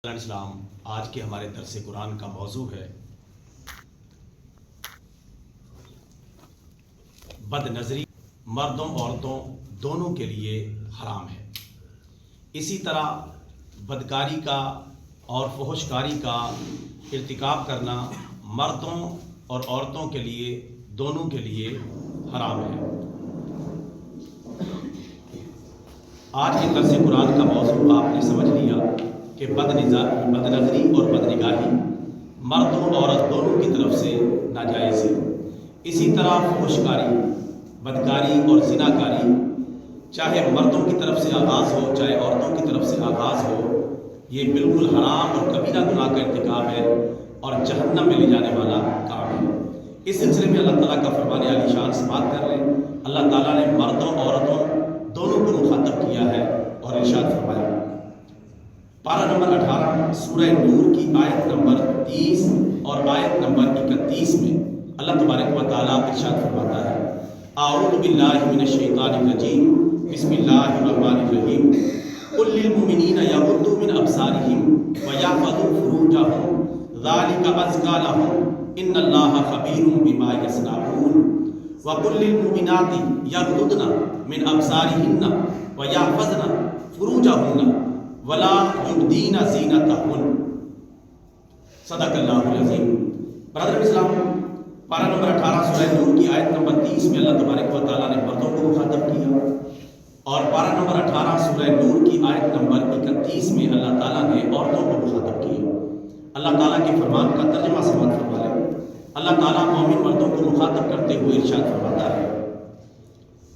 السلام، آج کے ہمارے درس قرآن کا موضوع ہے بد نظری مردوں عورتوں دونوں کے لیے حرام ہے۔ اسی طرح بدکاری کا اور فحشکاری کا ارتکاب کرنا مردوں اور عورتوں کے لیے دونوں کے لیے حرام ہے۔ آج کے درس قرآن کا موضوع آپ نے سمجھ لیا کہ بد نظری اور بد نگاہی مردوں عورت دونوں کی طرف سے ناجائز ہے۔ اسی طرح فحشکاری، بدکاری اور زناکاری چاہے مردوں کی طرف سے آغاز ہو چاہے عورتوں کی طرف سے آغاز ہو، یہ بالکل حرام اور کبیرہ گناہ کا ارتکاب ہے اور جہنم میں لے جانے والا کام ہے۔ اس سلسلے میں اللہ تعالیٰ کا فرمان عالی شان سے بات کر لیں۔ اللہ تعالیٰ نے مردوں عورتوں دونوں کو مخاطب کیا ہے اور ارشاد فرمایا، پارہ نمبر 18 سورہ نور کی آیت نمبر 30 اور آیت نمبر 31 میں اللہ تبارک و تعالیٰ ارشاد فرماتا ہے، اعوذ باللہ من الشیطان الرجیم، بسم اللہ الرحمن الرحیم، قل للمؤمنین یغضوا من ابصارہم ویحفظوا فروجہم ذلک ازکی لہم ان اللہ خبیر بما یصنعون وقل للمؤمنات یغضضن من ابصارہن ویحفظن فروجہن ولا یبدین زینتہن۔ صدق اللہ العظیم۔ برادر اسلام، پارہ نمبر 18 سورہ نور کی آیت نمبر 30 میں اللہ تبارک و تعالیٰ نے مردوں کو مخاطب کیا، اور پارہ نمبر 18 سورہ نور کی آیت نمبر 31 میں اللہ تعالیٰ نے عورتوں کو مخاطب کیا۔ اللہ تعالیٰ کے فرمان کا ترجمہ سماعت فرما لیں۔ اللہ تعالیٰ مومن مردوں کو مخاطب کرتے ہوئے ارشاد فرماتا ہے،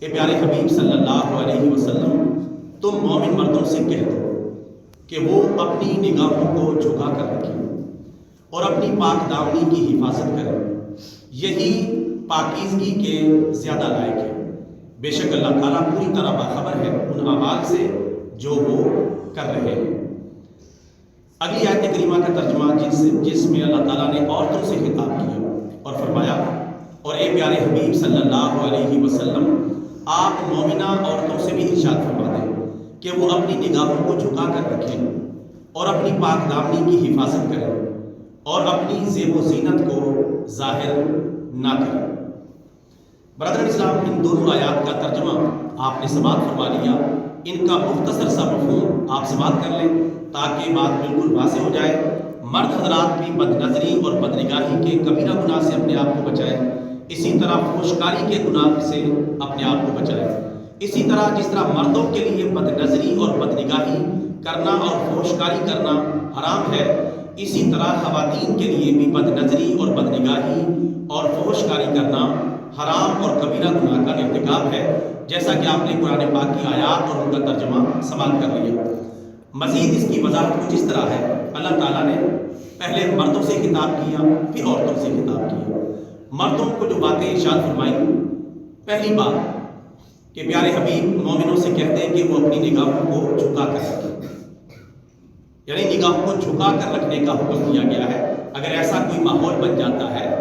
اے پیارے حبیب صلی اللہ علیہ وسلم، تم مومن مردوں سے کہہ دو کہ وہ اپنی نگاہوں کو جھکا کر رکھیں اور اپنی پاک دامنی کی حفاظت کریں، یہی پاکیزگی کے زیادہ لائق ہے۔ بے شک اللہ تعالیٰ پوری طرح باخبر ہے ان اعمال سے جو وہ کر رہے ہیں۔ اگلی آیت کریمہ کا ترجمہ جس میں اللہ تعالیٰ نے عورتوں سے خطاب کیا اور فرمایا، اور اے پیارے حبیب صلی اللہ علیہ وسلم، آپ مومنہ عورتوں سے بھی ارشاد فرما دیں کہ وہ اپنی نگاہوں کو جھکا کر رکھیں اور اپنی پاک دامنی کی حفاظت کریں اور اپنی زیب و زینت کو ظاہر نہ کریں۔ برادر اسلام، ان دونوں آیات کا ترجمہ آپ نے سماعت فرما لیا۔ ان کا مختصر سا مفہوم آپ سماعت کر لیں تاکہ بات بالکل واضح ہو جائے۔ مرد حضرات بھی بد نظری اور بد نگاہی کے کبیرہ گناہ سے اپنے آپ کو بچائیں، اسی طرح فحشکاری کے گناہ سے اپنے آپ کو بچائیں۔ اسی طرح جس طرح مردوں کے لیے بد نظری اور بد نگاہی کرنا اور فحشکاری کرنا حرام ہے، اسی طرح خواتین کے لیے بھی بد نظری اور بد نگاہی اور فحشکاری کرنا حرام اور کبیرہ گناہ کا ارتکاب ہے، جیسا کہ آپ نے قرآن پاک کی آیات اور ان کا ترجمہ سماعت کر لیا۔ مزید اس کی وضاحت کچھ اس طرح ہے، اللہ تعالیٰ نے پہلے مردوں سے خطاب کیا پھر عورتوں سے خطاب کیا۔ مردوں کو جو باتیں ارشاد فرمائی، پہلی بات کہ پیارے حبیب مومنوں سے کہتے ہیں کہ وہ اپنی نگاہوں کو جھکا کر رکھیں، یعنی نگاہوں کو جھکا کر رکھنے کا حکم دیا گیا ہے۔ اگر ایسا کوئی ماحول بن جاتا ہے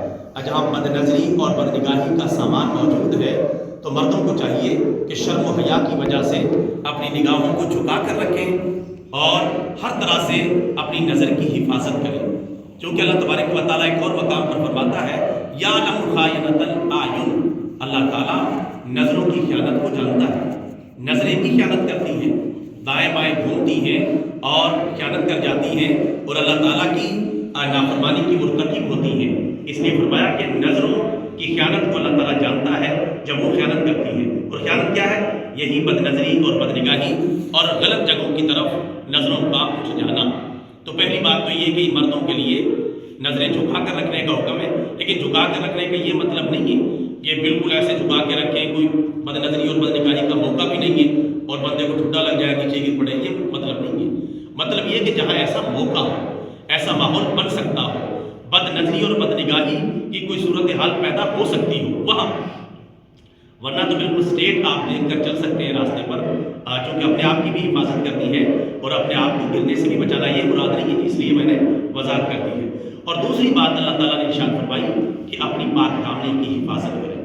جہاں بد نظری اور بد نگاہی کا سامان موجود ہے تو مردوں کو چاہیے کہ شرم و حیا کی وجہ سے اپنی نگاہوں کو جھکا کر رکھیں اور ہر طرح سے اپنی نظر کی حفاظت کریں، چونکہ اللہ تبارک و تعالیٰ ایک اور مقام پر فرماتا ہے، یعلم خائنۃ الاعین، اللہ تعالیٰ نظروں کی خیانت کو جانتا ہے۔ نظریں بھی خیانت کرتی ہیں، دائیں بائیں گھومتی ہیں اور خیانت کر جاتی ہیں اور اللہ تعالیٰ کی نافرمانی کی مرتکب ہوتی ہیں۔ اس لیے فرمایا کہ نظروں کی خیانت کو اللہ تعالیٰ جانتا ہے جب وہ خیانت کرتی ہے، اور خیانت کیا ہے؟ یہی بد نظری اور بد نگاہی اور غلط جگہوں کی طرف نظروں کا اٹھ جانا۔ تو پہلی بات تو یہ کہ مردوں کے لیے نظریں جھکا کر رکھنے کا حکم ہے، لیکن جھکا کر رکھنے کا یہ مطلب نہیں ہے کہ بالکل ایسے جھکا کے رکھیں، کوئی بد نظری اور بد نگاہی کا موقع بھی نہیں ہے اور بندے کو ٹھڈا لگ جائے نیچے گر پڑے، یہ مطلب نہیں ہے۔ مطلب یہ کہ جہاں ایسا موقع ہو، ایسا ماحول بن سکتا ہو، بد نظری اور بد نگاہی کی کوئی صورتحال پیدا ہو سکتی ہو وہاں، ورنہ تو بالکل اسٹریٹ آپ دیکھ کر چل سکتے ہیں راستے پر، چونکہ اپنے آپ کی بھی حفاظت کرنی ہے اور اپنے آپ کو گرنے سے بھی بچانا، یہ مراد نہیں ہے، اس لیے میں نے وضاحت کر دی ہے۔ اور دوسری بات اللہ تعالیٰ نے ارشاد فرمائی کہ اپنی پاک دامنی کی حفاظت کریں۔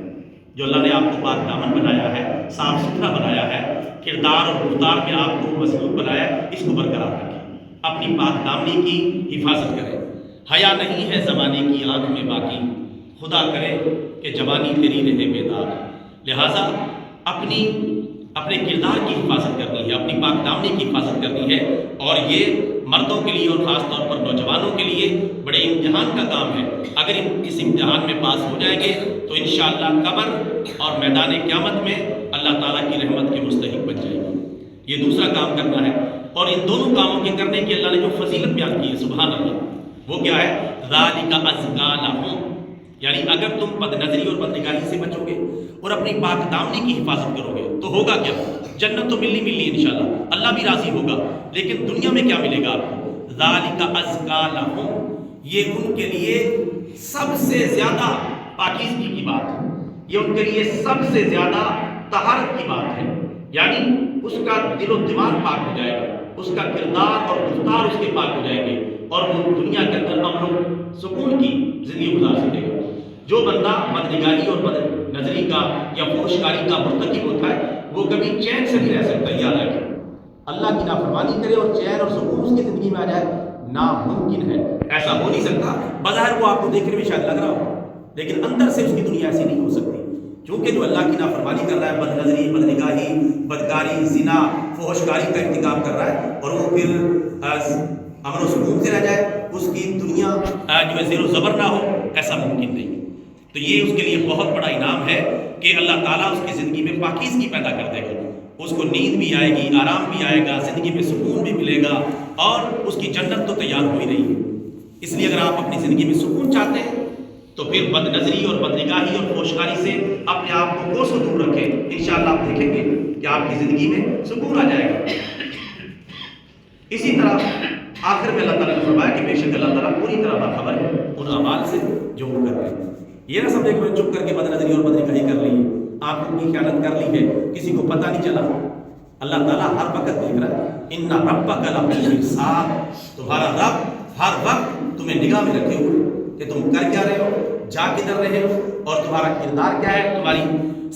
جو اللہ نے آپ کو پاک دامن بنایا ہے، صاف ستھرا بنایا ہے، کردار اور گفتار میں آپ کو مضبوط بنایا ہے، اس کو برقرار رکھیں۔ اپنی پاک دامنی کی حفاظت کرے۔ حیا نہیں ہے زمانے کی آنکھ میں باقی، خدا کرے کہ جوانی تیری رہے بیدار۔ لہٰذا اپنے کردار کی حفاظت کرنی ہے، اپنی پاک دامنی کی حفاظت کرنی ہے، اور یہ مردوں کے لیے اور خاص طور پر نوجوانوں کے لیے بڑے امتحان کا کام ہے۔ اگر اس امتحان میں پاس ہو جائیں گے تو انشاءاللہ قبر اور میدان قیامت میں اللہ تعالیٰ کی رحمت کے مستحق بن جائے گی۔ یہ دوسرا کام کرنا ہے، اور ان دونوں کاموں کے کرنے کی اللہ نے جو فضیلت بیان کی ہے سبحان اللہ، وہ کیا ہے؟ ذالک ازکیٰ لہم، یعنی اگر تم بد نظری اور بد نگاہی سے بچو گے اور اپنی پاک دامنی کی حفاظت کرو گے تو ہوگا کیا؟ جنت تو ملنی انشاءاللہ، اللہ بھی راضی ہوگا، لیکن دنیا میں کیا ملے گا آپ کو؟ ذالک ازکیٰ لہم، یہ ان کے لیے سب سے زیادہ پاکیزگی کی بات ہے، یہ ان کے لیے سب سے زیادہ طہارت کی بات ہے، یعنی اس کا دل و دماغ پاک ہو جائے گا، اس کا کردار اور گفتار اس کے پاک ہو جائیں گے، اور وہ دنیا کے اندر امن و سکون کی زندگی گزار سکے گا۔ جو بندہ بد نگاہی اور بد نظری کا یا فحشکاری کا مرتکب ہوتا ہے وہ کبھی چین سے نہیں رہ سکتا، یاد رکھیں۔ اللہ کی نافرمانی کرے اور چین اور سکون اس کی زندگی میں آ جائے، ناممکن ہے، ایسا ہو نہیں سکتا۔ بظاہر وہ آپ کو دیکھنے میں شاید لگ رہا ہو، لیکن اندر سے اس کی دنیا ایسی نہیں ہو سکتی، کیونکہ جو اللہ کی نافرمانی کر رہا ہے، بد نظری، بد نگاہی، بدکاری، زنا، فحشکاری کا ارتکاب کر رہا ہے، اور وہ پھر امن و سکون سے رہ جائے، اس کی دنیا جو ہے زیر و زبر نہ ہو، ایسا ممکن نہیں۔ تو یہ اس کے لیے بہت بڑا انعام ہے کہ اللہ تعالیٰ اس کی زندگی میں پاکیزگی پیدا کر دے گا، اس کو نیند بھی آئے گی، آرام بھی آئے گا، زندگی میں سکون بھی ملے گا، اور اس کی جنت تو تیار ہو ہی رہی ہے۔ اس لیے اگر آپ اپنی زندگی میں سکون چاہتے ہیں تو پھر بد نظری اور بد نگاہی اور فحشکاری سے اپنے آپ کو کوسوں دور رکھیں، انشاءاللہ آپ دیکھیں گے کہ آپ کی زندگی میں سکون آ جائے گا۔ اسی طرح آخر میں اللہ تعالیٰ نے فرمایا کہ بے شک اللہ تعالیٰ پوری طرح باخبر ہے ان اعمال سے جو وہ کر رہے ہیں۔ یہ نہ سمجھے کہ میں چپ کر کے بد نظری اور بد نگاہی کر لی ہے، آنکھوں کی خیانت کر لی ہے، کسی کو پتہ نہیں چلا۔ اللہ تعالیٰ ہر وقت دیکھ رہا ہے، ان ربک لبالمرصاد، تمہارا رب ہر وقت تمہیں نگاہ میں رکھے ہوئے کہ تم کر کیا رہے ہو، جا کدھر رہے ہو، اور تمہارا کردار کیا ہے، تمہاری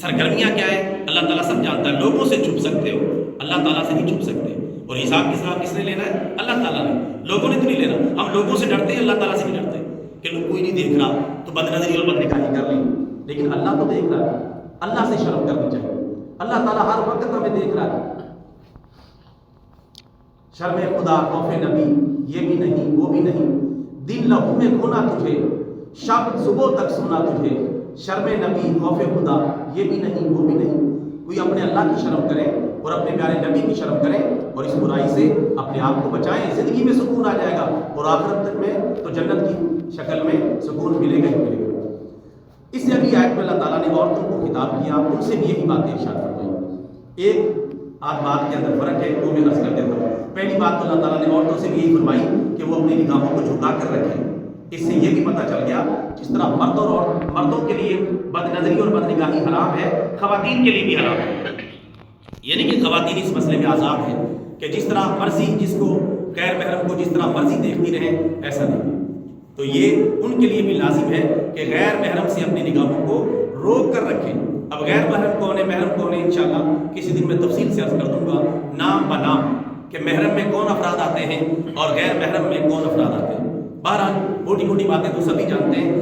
سرگرمیاں کیا ہے، اللہ تعالیٰ سب جانتا ہے۔ لوگوں سے چھپ سکتے ہو، اللہ تعالیٰ سے نہیں چھپ سکتے، اور حساب کس نے لینا ہے؟ اللہ تعالیٰ نے، لوگوں نے تو نہیں لینا۔ ہم لوگوں سے ڈرتے ہیں، اللہ تعالیٰ سے نہیں ڈرتے کہ کوئی نہیں دیکھ رہا تو بد نظری اور بد نگاہی کر لی، لیکن اللہ تو دیکھ رہا ہے، اللہ سے شرم کرنی چاہیے۔ اللہ تعالیٰ ہر وقت ہمیں دیکھ رہا ہے۔ شرم خدا، خوف نبی، یہ بھی نہیں وہ بھی نہیں، دن لہو میں کھونا تجھے، شب صبح تک سونا تجھے، شرم نبی، خوف خدا، یہ بھی نہیں وہ بھی نہیں۔ کوئی اپنے اللہ کی شرم کرے اور اپنے پیارے نبی کی شرم کرے اور اس برائی سے اپنے آپ کو بچائیں، زندگی میں سکون آ جائے گا، اور آخرت میں تو جنت کی شکل میں سکون ملے گا ہی ملے گا۔ اس سے ابھی آیت میں اللہ تعالیٰ نے عورتوں کو خطاب کیا، ان سے بھی یہی باتیں ارشاد فرمائی۔ ایک آدھ بات کے اندر فرق ہے، وہ میں عرض کر دیتا ہوں۔ پہلی بات تو اللہ تعالیٰ نے عورتوں سے بھی یہی فرمائی کہ وہ اپنی نگاہوں کو جھکا کر رکھیں۔ اس سے یہ بھی پتہ چل گیا جس طرح مردوں کے لیے بد نظری اور بد نگاہی حرام ہے، خواتین کے لیے بھی حرام ہے، یعنی کہ خواتین اس مسئلے میں آزاد ہیں کہ جس طرح مرضی جس کو غیر محرم کو جس طرح مرضی دیکھتی رہیں، ایسا نہیں۔ تو یہ ان کے لیے بھی لازم ہے کہ غیر محرم سے اپنی نگاہوں کو روک کر رکھیں۔ اب غیر محرم کون ہے، محرم کون ہے، انشاءاللہ کسی دن میں تفصیل سے عرض کر دوں گا نام بنام کہ محرم میں کون افراد آتے ہیں اور غیر محرم میں کون افراد آتے ہیں۔ بہرحال موٹی موٹی باتیں تو سبھی جانتے ہیں،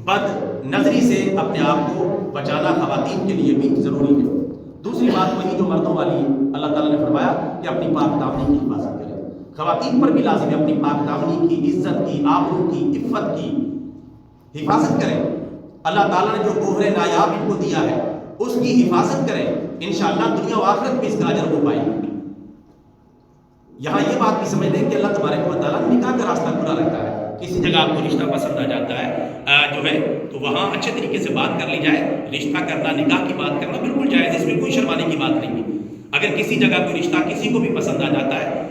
بد نظری سے اپنے آپ کو بچانا خواتین کے لیے بھی ضروری ہے۔ دوسری بات وہی جو مردوں والی ہے، اللہ تعالیٰ نے فرمایا کہ اپنی پاک دامنی کی حفاظت کریں۔ خواتین پر بھی لازم ہے اپنی پاک دامنی کی، عزت کی، آبرو کی، عفت کی حفاظت کریں۔ اللہ تعالیٰ نے جو گوہر نایاب ان کو دیا ہے اس کی حفاظت کریں، انشاءاللہ دنیا و آخرت میں اس کا اجر ہو پائے گی۔ یہاں یہ بات بھی سمجھ لیں کہ اللہ تبارک و تعالیٰ نکاح کا راستہ کھلا رکھا ہے۔ کسی جگہ آپ کو رشتہ پسند آ جاتا ہے جو ہے تو وہاں اچھے طریقے سے بات کر لی جائے، رشتہ کرنا، نکاح کی بات کرنا بالکل جائز، اس میں کوئی شرمانے کی بات نہیں ہے۔ اگر کسی جگہ کوئی رشتہ کسی کو بھی پسند آ جاتا ہے،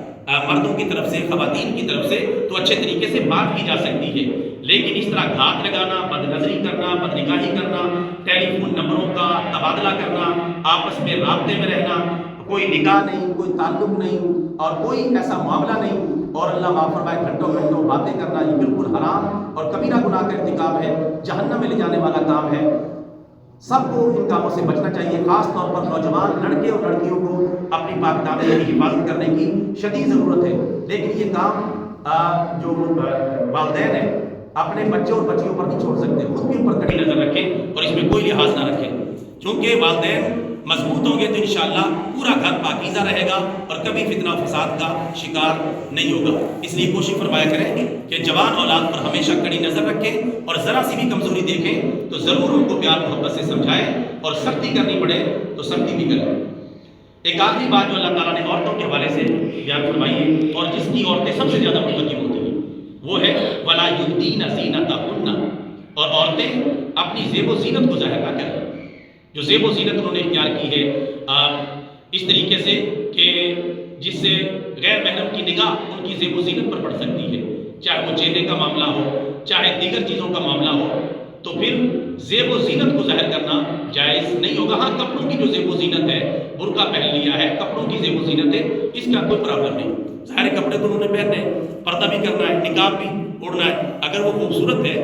مردوں کی طرف سے، خواتین کی طرف سے، تو اچھے طریقے سے بات کی جا سکتی ہے، لیکن اس طرح گھات لگانا، بد نظری کرنا، بد نگاہی کرنا، ٹیلی فون نمبروں کا تبادلہ کرنا، آپس میں رابطے میں رہنا، کوئی نکاح نہیں، کوئی تعلق نہیں اور کوئی ایسا معاملہ نہیں، اور اللہ معاف فرمائے گھنٹوں گھنٹوں باتیں کرنا، یہ بالکل حرام اور کبیرہ گناہ کا ارتکاب ہے، جہنم میں لے جانے والا کام ہے۔ سب کو ان کاموں سے بچنا چاہیے. خاص طور پر نوجوان لڑکے اور لڑکیوں کو اپنی پاک دامنی کی حفاظت کرنے کی شدید ضرورت ہے. لیکن یہ کام جو والدین ہیں اپنے بچے اور بچیوں پر نہیں چھوڑ سکتے، خود بھی ان پر کڑی نظر رکھیں اور اس میں کوئی لحاظ نہ رکھیں. چونکہ والدین مضبوط ہوں گے تو انشاءاللہ پورا گھر پاکیزہ رہے گا اور کبھی فتنہ و فساد کا شکار نہیں ہوگا. اس لیے کوشش فرمایا کریں کہ جوان اولاد پر ہمیشہ کڑی نظر رکھیں اور ذرا سی بھی کمزوری دیکھیں تو ضرور ان کو پیار محبت سے سمجھائیں اور سختی کرنی پڑے تو سختی بھی کریں. ایک آخری بات جو اللہ تعالیٰ نے عورتوں کے حوالے سے بیان فرمائی ہے اور جس کی عورتیں سب سے زیادہ متوجہ ہوتی ہیں وہ ہے وَلَا يُبْدِينَ زِينَتَهُنَّ، اور عورتیں اپنی زیب و زینت کو ظاہر نہ کریں. جو زیب و زینت انہوں نے اختیار کی ہے اس طریقے سے کہ جس سے غیر محرم کی نگاہ ان کی زیب و زینت پر پڑ سکتی ہے، چاہے وہ چہرے کا معاملہ ہو چاہے دیگر چیزوں کا معاملہ ہو، تو پھر زیب و زینت کو ظاہر کرنا جائز نہیں ہوگا. ہاں کپڑوں کی جو زیب و زینت ہے، برقع پہن لیا ہے، کپڑوں کی زیب و زینت ہے، اس کا کوئی پرابلم نہیں. ظاہر کپڑے تو انہوں نے پہننے ہیں، پردہ بھی کرنا ہے، نقاب بھی اوڑھنا ہے. اگر وہ خوبصورت ہے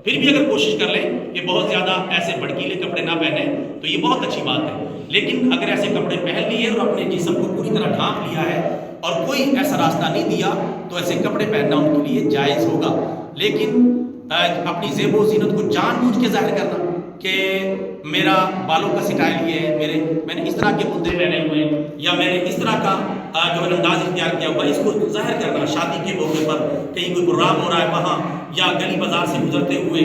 پھر بھی اگر کوشش کر لیں کہ بہت زیادہ ایسے بھڑکیلے کپڑے نہ پہنیں تو یہ بہت اچھی بات ہے. لیکن اگر ایسے کپڑے پہن لیے اور اپنے جسم کو پوری طرح ڈھانپ لیا ہے اور کوئی ایسا راستہ نہیں دیا تو ایسے کپڑے پہننا ان کے لیے جائز ہوگا. لیکن اپنی زیب و زینت کو جان بوجھ کے ظاہر کرنا کہ میرا بالوں کا سٹائل یہ ہے، میں نے اس طرح کے بندے پہنے ہوئے ہیں یا میں نے اس طرح کا جو انداز اختیار کیا ہوا، اس کو ظاہر کرنا شادی کے موقع پر کہیں کوئی پروگرام ہو رہا ہے وہاں یا گلی بازار سے گزرتے ہوئے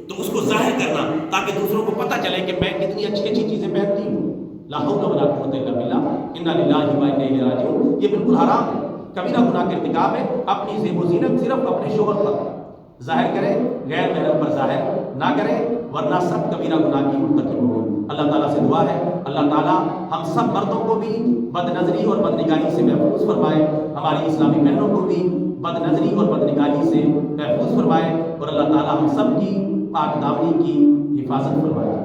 تو اس کو ظاہر کرنا تاکہ دوسروں کو پتہ چلے کہ میں کتنی اچھی اچھی چیزیں پہنتی ہوں. لا حول ولا قوت الا باللہ، انا للہ و انا الیہ راجعون. یہ بالکل حرام ہے، کبیرہ گناہ کا ارتکاب ہے. اپنی زیب و زینت صرف اپنے شوہر پر ظاہر کریں، غیر محرم پر ظاہر نہ کریں ورنہ سب کبیرہ گناہ کی مرتکب ہوں گے. اللہ تعالیٰ سے دعا ہے اللہ تعالیٰ ہم سب مردوں کو بھی بد نظری اور بد نگاہی سے محفوظ فرمائے، ہماری اسلامی بہنوں کو بھی بد نظری اور بد نگاہی سے محفوظ فرمائے اور اللہ تعالیٰ ہم سب کی پاک دامنی کی حفاظت فرمائے.